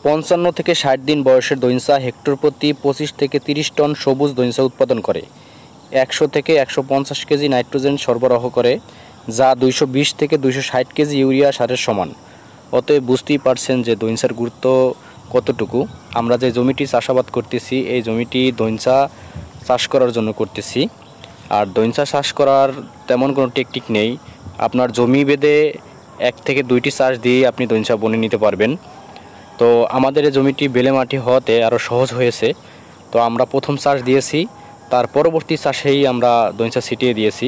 55 থেকে 60 দিন বয়সের দইঞ্চা হেক্টর প্রতি 25 থেকে 30 টন সবুজ দইঞ্চা উৎপাদন করে। 100 থেকে 150 কেজি নাইট্রোজেন সরবরাহ করে, যা 220 থেকে 260 কেজি ইউরিয়া সারের সমান। অতএব বুঝতেই পারছেন যে দইঞ্চার গুরুত্ব কতটুকু। আমরা যে জমিটি চাষাবাদ করতেছি এই জমিটি দইঞ্চা চাষ করার জন্য করতেছি। আর দইঞ্চা চাষ করার তেমন কোনো টেকনিক নেই। আপনার জমি বেঁধে 1 থেকে 2টি চাষ দিয়ে আপনি দইঞ্চা বনে নিতে পারবেন। তো আমাদের এই জমিটি বেলে মাটি হওয়াতে আরও সহজ হয়েছে। তো আমরা প্রথম চাষ দিয়েছি, তার পরবর্তী চাষেই আমরা দইঞ্চা ছিটিয়ে দিয়েছি।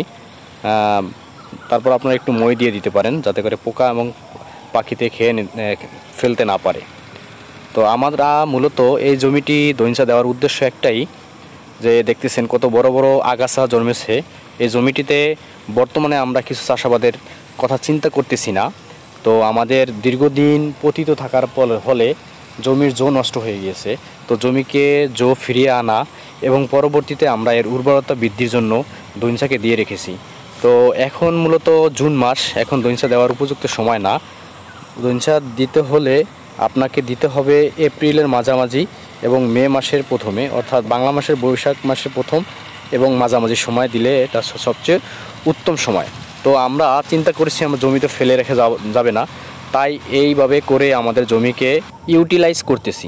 তারপর আপনারা একটু মই দিয়ে দিতে পারেন যাতে করে পোকা এবং পাখিতে খেয়ে ফেলতে না পারে। তো আমরা মূলত এই জমিটি দইঞ্চা দেওয়ার উদ্দেশ্য একটাই, যে দেখতেছেন কত বড় বড় আগাছা জন্মেছে। এই জমিটিতে বর্তমানে আমরা কিছু চাষাবাদের কথা চিন্তা করতেছি না। তো আমাদের দীর্ঘদিন পতিত থাকার ফলে জমির জো নষ্ট হয়ে গিয়েছে। তো জমিকে জো ফিরিয়ে আনা এবং পরবর্তীতে আমরা এর উর্বরতা বৃদ্ধির জন্য দইঞ্চাকে দিয়ে রেখেছি। তো এখন মূলত জুন মাস, এখন দইঞ্চা দেওয়ার উপযুক্ত সময় না। দইঞ্চা দিতে হলে আপনাকে দিতে হবে এপ্রিলের মাঝামাঝি এবং মে মাসের প্রথমে, অর্থাৎ বাংলা মাসের বৈশাখ মাসের প্রথম এবং মাঝামাঝি সময় দিলে এটা সবচেয়ে উত্তম সময়। তো আমরা চিন্তা করেছি আমরা জমিতে ফেলে রেখে যাবে না, তাই এইভাবে করে আমাদের জমিকে ইউটিলাইজ করতেছি।